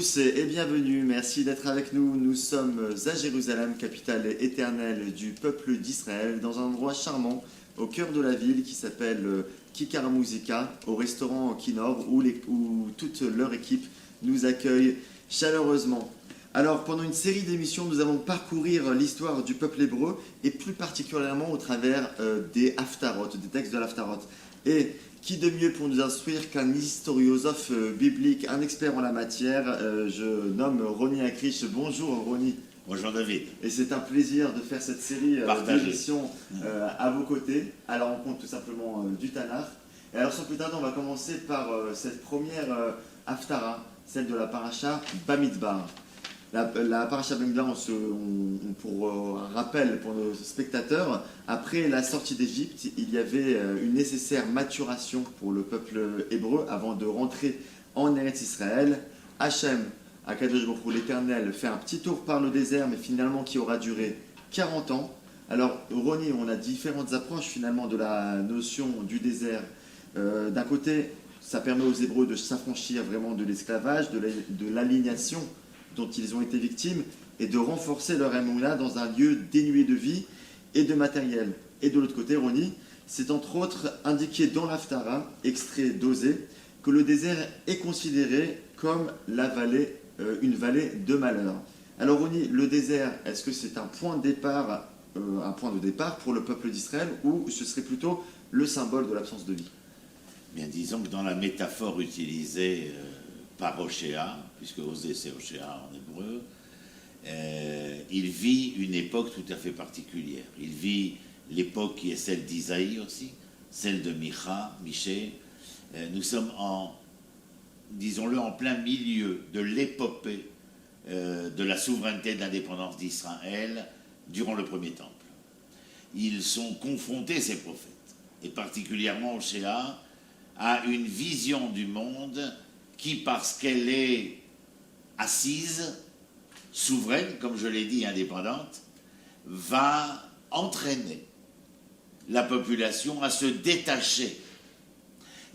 tous et bienvenue, merci d'être avec nous. Nous sommes à Jérusalem, capitale éternelle du peuple d'Israël, dans un endroit charmant au cœur de la ville qui s'appelle Kikar Muzika, au restaurant Kinor, où toute leur équipe nous accueille chaleureusement. Alors, pendant une série d'émissions, nous allons parcourir l'histoire du peuple hébreu et plus particulièrement au travers des haftarot, des textes de l'haftarot. Et qui de mieux pour nous instruire qu'un historiosophe biblique, un expert en la matière, je nomme Roni Akrish. Bonjour Roni. Bonjour David. Et c'est un plaisir de faire cette série d'émissions à vos côtés, à la rencontre tout simplement du Tanakh. Et alors sans plus tarder, on va commencer par cette première haftara, celle de la paracha Bamidbar. La paracha Bamidbar, pour rappel pour nos spectateurs, après la sortie d'Égypte, il y avait une nécessaire maturation pour le peuple hébreu avant de rentrer en Eretz Israël. Hachem, Akadosh Baruch Hu, l'Éternel, fait un petit tour par le désert, mais finalement qui aura duré 40 ans. Alors, Roni, on a différentes approches finalement de la notion du désert. D'un côté, ça permet aux Hébreux de s'affranchir vraiment de l'esclavage, de l'aliénation dont ils ont été victimes, et de renforcer leur émouna dans un lieu dénué de vie et de matériel. Et de l'autre côté, Roni, c'est entre autres indiqué dans l'Haftara, extrait d'Osée, que le désert est considéré comme une vallée de malheur. Alors Roni, le désert, est-ce que c'est un point de départ pour le peuple d'Israël, ou ce serait plutôt le symbole de l'absence de vie? Bien, disons que dans la métaphore utilisée par Oshéa, puisque Osée c'est Oshéa en hébreu, il vit une époque tout à fait particulière. Il vit l'époque qui est celle d'Isaïe aussi, celle de Michée. Nous sommes disons-le, en plein milieu de l'épopée de la souveraineté d'indépendance d'Israël durant le premier temple. Ils sont confrontés, ces prophètes, et particulièrement Oshéa, à une vision du monde qui, parce qu'elle est assise, souveraine, comme je l'ai dit, indépendante, va entraîner la population à se détacher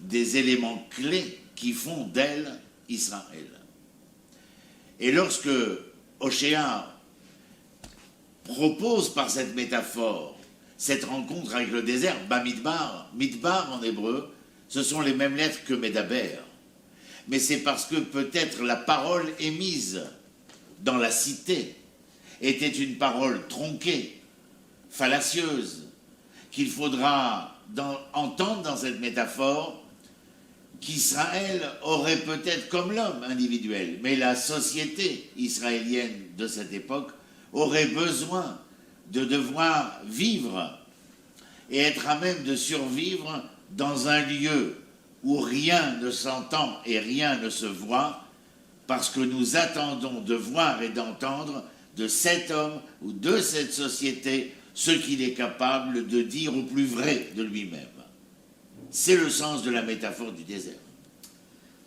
des éléments clés qui font d'elle Israël. Et lorsque Oshéa propose par cette métaphore cette rencontre avec le désert, Bamidbar, Midbar en hébreu, ce sont les mêmes lettres que Médaber. Mais c'est parce que peut-être la parole émise dans la cité était une parole tronquée, fallacieuse, qu'il faudra entendre dans cette métaphore qu'Israël aurait peut-être comme l'homme individuel, mais la société israélienne de cette époque aurait besoin de devoir vivre et être à même de survivre dans un lieu où rien ne s'entend et rien ne se voit, parce que nous attendons de voir et d'entendre de cet homme ou de cette société ce qu'il est capable de dire au plus vrai de lui-même. C'est le sens de la métaphore du désert.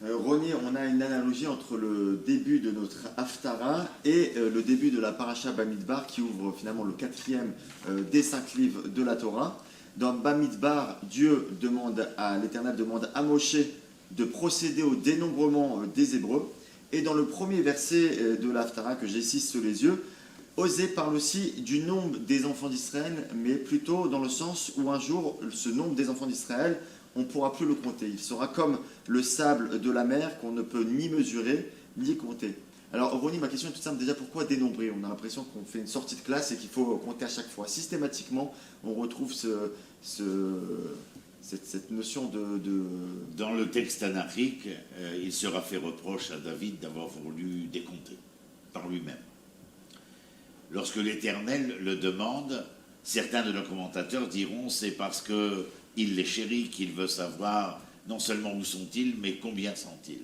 Roni, on a une analogie entre le début de notre Haftara et le début de la paracha Bamidbar, qui ouvre finalement le 4e des 5 livres de la Torah. Dans Bamidbar, l'Éternel demande à Moshe de procéder au dénombrement des Hébreux. Et dans le premier verset de l'Haftara que j'ai ici sous les yeux, Osée parle aussi du nombre des enfants d'Israël, mais plutôt dans le sens où un jour, ce nombre des enfants d'Israël, on ne pourra plus le compter. Il sera comme le sable de la mer qu'on ne peut ni mesurer, ni compter. Alors, Roni, ma question est toute simple. Déjà, pourquoi dénombrer? On a l'impression qu'on fait une sortie de classe et qu'il faut compter à chaque fois. Systématiquement, on retrouve cette notion de... Dans le texte anarchique, il sera fait reproche à David d'avoir voulu décompter par lui-même. Lorsque l'Éternel le demande, certains de nos commentateurs diront c'est parce qu'il les chérit, qu'il veut savoir non seulement où sont-ils, mais combien sont-ils.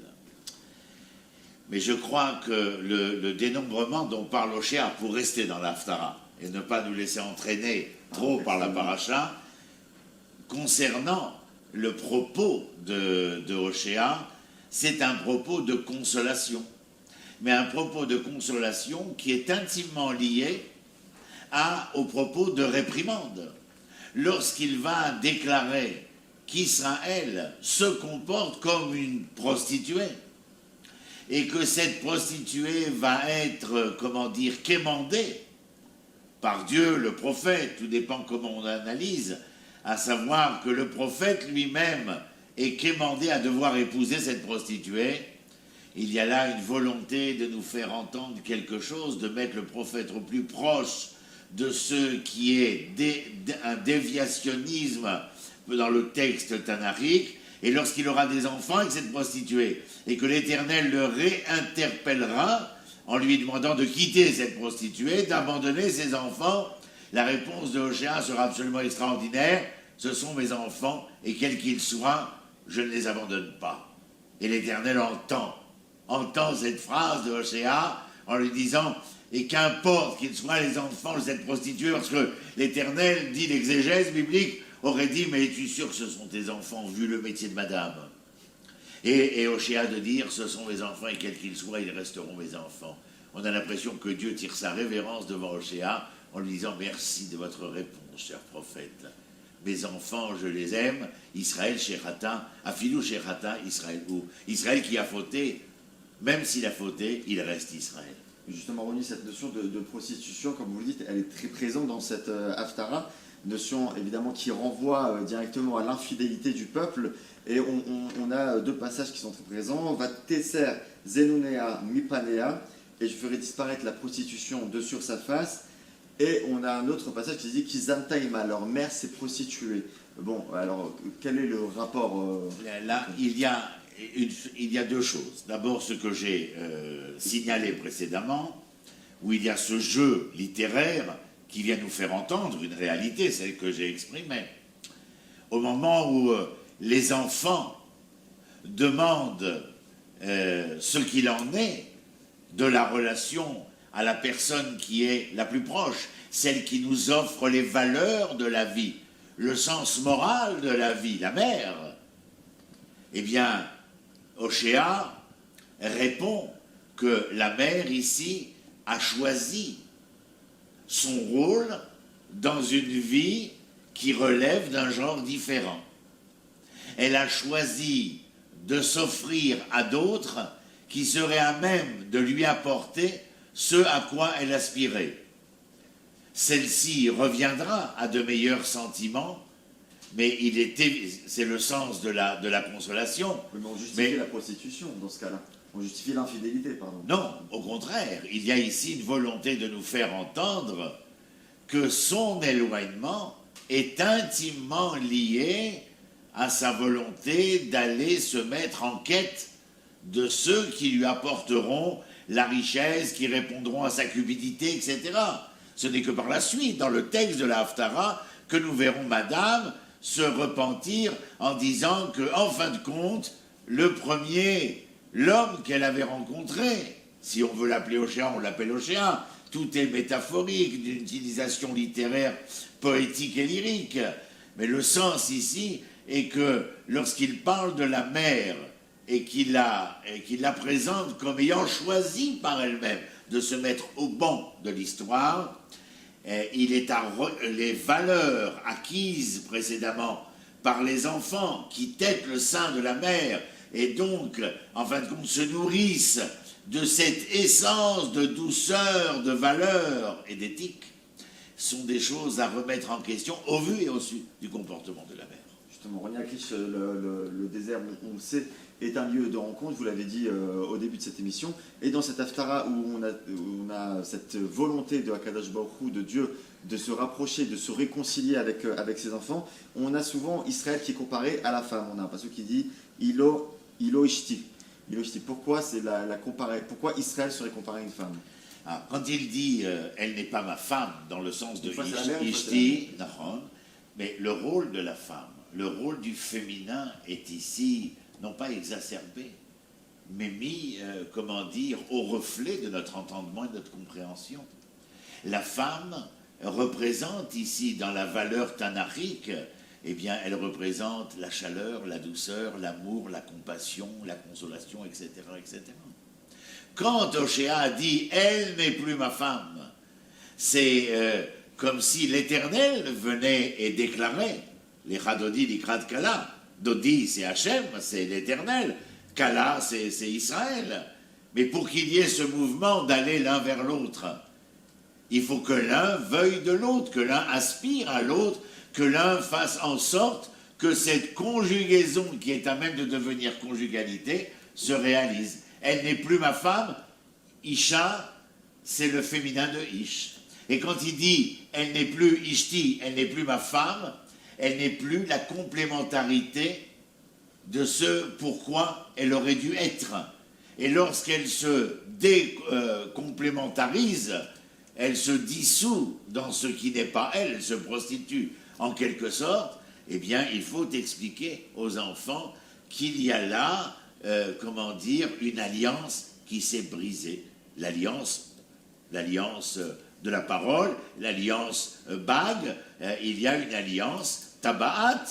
Mais je crois que le dénombrement dont parle Oshéa, pour rester dans l'Haftara et ne pas nous laisser entraîner trop par la paracha, concernant le propos de Oshéa, c'est un propos de consolation. Mais un propos de consolation qui est intimement lié au propos de réprimande. Lorsqu'il va déclarer qu'Israël se comporte comme une prostituée, et que cette prostituée va être, quémandée par Dieu, le prophète, tout dépend comment on analyse, à savoir que le prophète lui-même est quémandé à devoir épouser cette prostituée. Il y a là une volonté de nous faire entendre quelque chose, de mettre le prophète au plus proche de ce qui est un déviationnisme dans le texte tanakhique, et lorsqu'il aura des enfants avec cette prostituée, et que l'Éternel le réinterpellera en lui demandant de quitter cette prostituée, d'abandonner ses enfants, la réponse de Hoshea sera absolument extraordinaire. Ce sont mes enfants, et quels qu'ils soient, je ne les abandonne pas. Et l'Éternel entend cette phrase de Hoshea en lui disant, et qu'importe qu'ils soient les enfants de cette prostituée, parce que l'Éternel, dit l'exégèse biblique, aurait dit, mais es-tu sûr que ce sont tes enfants, vu le métier de madame? Et Hoshea de dire, ce sont mes enfants, et quels qu'ils soient, ils resteront mes enfants. On a l'impression que Dieu tire sa révérence devant Hoshea en lui disant, merci de votre réponse, cher prophète. Mes enfants, je les aime, Israël Sherata, Afilou Sherata, Israël ou Israël qui a fauté, même s'il a fauté, il reste Israël. Justement, Ronnie, cette notion de prostitution, comme vous le dites, elle est très présente dans cette Haftara, notion évidemment qui renvoie directement à l'infidélité du peuple. Et on a deux passages qui sont très présents. Va tesser Zenunea Mipanea, et je ferai disparaître la prostitution de sur sa face. Et on a un autre passage qui dit qu'Izantaïma, leur mère s'est prostituée. Bon, alors quel est le rapport Là, il y a deux choses. D'abord, ce que j'ai signalé précédemment, où il y a ce jeu littéraire qui vient nous faire entendre une réalité, celle que j'ai exprimée. Au moment où les enfants demandent ce qu'il en est de la relation à la personne qui est la plus proche, celle qui nous offre les valeurs de la vie, le sens moral de la vie, la mère, eh bien, Hoshea répond que la mère ici a choisi son rôle dans une vie qui relève d'un genre différent. Elle a choisi de s'offrir à d'autres qui seraient à même de lui apporter ce à quoi elle aspirait. Celle-ci reviendra à de meilleurs sentiments, mais c'est le sens de la consolation. Oui, mais on justifie la prostitution dans ce cas-là. On justifie l'infidélité, pardon. Non, au contraire, il y a ici une volonté de nous faire entendre que son éloignement est intimement lié à sa volonté d'aller se mettre en quête de ceux qui lui apporteront la richesse, qui répondront à sa cupidité, etc. Ce n'est que par la suite, dans le texte de la Haftara, que nous verrons Madame se repentir en disant que, en fin de compte, le premier, l'homme qu'elle avait rencontré, si on veut l'appeler Hoshea, on l'appelle Hoshea, tout est métaphorique, d'une utilisation littéraire, poétique et lyrique. Mais le sens ici est que lorsqu'il parle de la mère et qu'il la présente comme ayant choisi par elle-même de se mettre au banc de l'histoire, il est les valeurs acquises précédemment par les enfants qui têtent le sein de la mère et donc, en fin de compte, se nourrissent de cette essence de douceur, de valeur et d'éthique, sont des choses à remettre en question au vu et au su du comportement de la mère. Justement, Ronnie Aklish, le désert, on le sait, est un lieu de rencontre, vous l'avez dit au début de cette émission, et dans cette Haftara où on a cette volonté de Hakadosh Baruch Hu, de Dieu, de se rapprocher, de se réconcilier avec ses enfants, on a souvent Israël qui est comparé à la femme. On a un passage qui dit « Ilo Ishti ». Pourquoi pourquoi Israël serait comparé à une femme? Quand il dit elle n'est pas ma femme dans le sens de Ishti, mais le rôle de la femme, le rôle du féminin est ici non pas exacerbé, mais mis, au reflet de notre entendement et de notre compréhension. La femme représente ici, dans la valeur tanakhique, eh bien, elle représente la chaleur, la douceur, l'amour, la compassion, la consolation, etc., etc. Quand Hoshea a dit « Elle n'est plus ma femme », c'est comme si l'Éternel venait et déclarait « Les Chadodi l'Ikrat Kala ». Dodi, c'est Hachem, c'est l'Éternel. Kala, c'est Israël. Mais pour qu'il y ait ce mouvement d'aller l'un vers l'autre, il faut que l'un veuille de l'autre, que l'un aspire à l'autre, que l'un fasse en sorte que cette conjugaison qui est à même de devenir conjugalité se réalise. Elle n'est plus ma femme, Isha, c'est le féminin de Ish. Et quand il dit « elle n'est plus Ishti, elle n'est plus ma femme », elle n'est plus la complémentarité de ce pourquoi elle aurait dû être. Et lorsqu'elle se décomplémentarise, elle se dissout dans ce qui n'est pas elle, elle se prostitue en quelque sorte, eh bien il faut expliquer aux enfants qu'il y a là, comment dire, une alliance qui s'est brisée. L'alliance de la parole, l'alliance bag, il y a une alliance tabaat.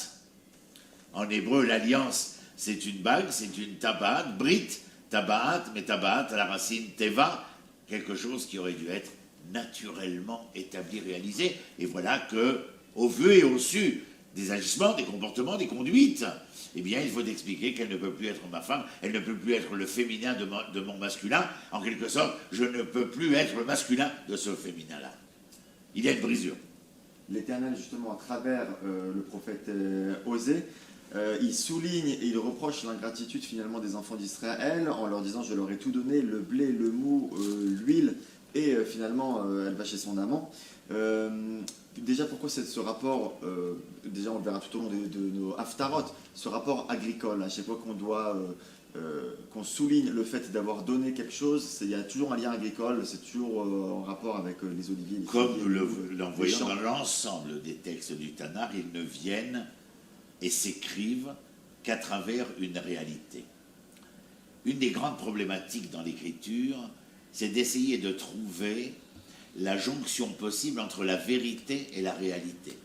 En hébreu, l'alliance, c'est une bague, c'est une tabaat, brit, tabaat, mais tabaat à la racine teva, quelque chose qui aurait dû être naturellement établi, réalisé. Et voilà que, au vu et au su des agissements, des comportements, des conduites, eh bien, il faut expliquer qu'elle ne peut plus être ma femme, elle ne peut plus être le féminin de mon masculin. En quelque sorte, je ne peux plus être le masculin de ce féminin-là. Il y a une brisure. L'Éternel, justement, à travers le prophète Osée, il souligne et il reproche l'ingratitude finalement des enfants d'Israël en leur disant « je leur ai tout donné, le blé, le mou, l'huile » et finalement elle va chez son amant. Déjà, pourquoi ce rapport, déjà on le verra tout au long de nos haftarot, ce rapport agricole, à chaque fois qu'on souligne le fait d'avoir donné quelque chose, il y a toujours un lien agricole, c'est toujours en rapport avec les oliviers. Comme nous l'en voyons dans l'ensemble des textes du Tanakh, ils ne viennent et s'écrivent qu'à travers une réalité. Une des grandes problématiques dans l'écriture, c'est d'essayer de trouver la jonction possible entre la vérité et la réalité.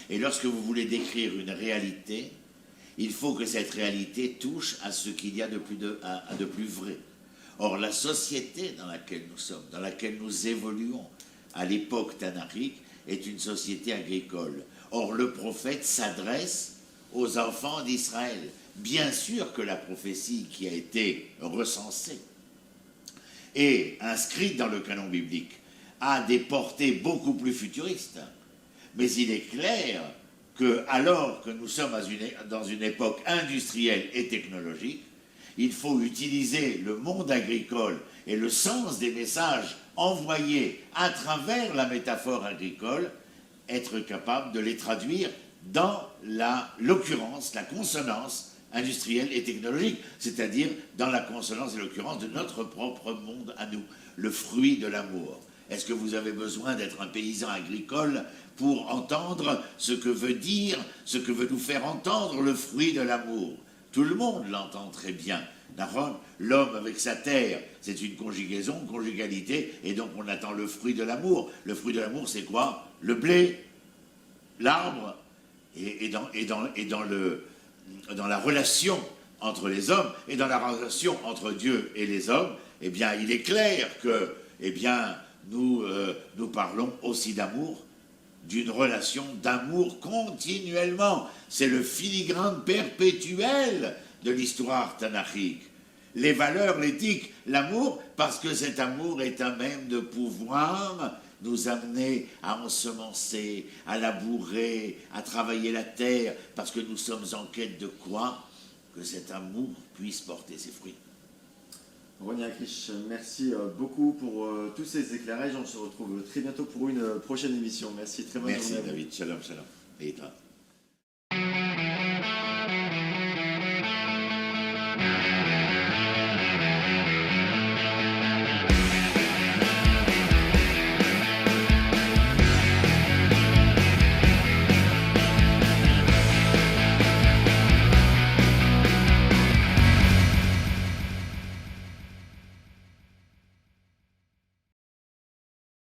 Et lorsque vous voulez décrire une réalité, il faut que cette réalité touche à ce qu'il y a de plus vrai. Or, la société dans laquelle nous sommes, dans laquelle nous évoluons à l'époque tanakhique, est une société agricole. Or, le prophète s'adresse aux enfants d'Israël. Bien sûr que la prophétie qui a été recensée et inscrite dans le canon biblique a des portées beaucoup plus futuristes. Mais il est clair que, alors que nous sommes dans une époque industrielle et technologique, il faut utiliser le monde agricole et le sens des messages envoyés à travers la métaphore agricole, être capable de les traduire dans l'occurrence, la consonance industrielle et technologique, c'est-à-dire dans la consonance et l'occurrence de notre propre monde à nous, le fruit de l'amour. Est-ce que vous avez besoin d'être un paysan agricole pour entendre ce que veut nous faire entendre le fruit de l'amour? Tout le monde l'entend très bien. L'homme avec sa terre, c'est une conjugaison, une conjugalité, et donc on attend le fruit de l'amour. Le fruit de l'amour, c'est quoi? Le blé, l'arbre, et dans la relation entre les hommes, et dans la relation entre Dieu et les hommes, eh bien, il est clair que, eh bien, nous parlons aussi d'amour, d'une relation d'amour continuellement. C'est le filigrane perpétuel de l'histoire tanakhique. Les valeurs, l'éthique, l'amour, parce que cet amour est à même de pouvoir nous amener à ensemencer, à labourer, à travailler la terre, parce que nous sommes en quête de quoi? Que cet amour puisse porter ses fruits. Roni Akrish, merci beaucoup pour tous ces éclairages. On se retrouve très bientôt pour une prochaine émission. Merci, très bonne journée. Merci David, shalom, shalom. Et toi.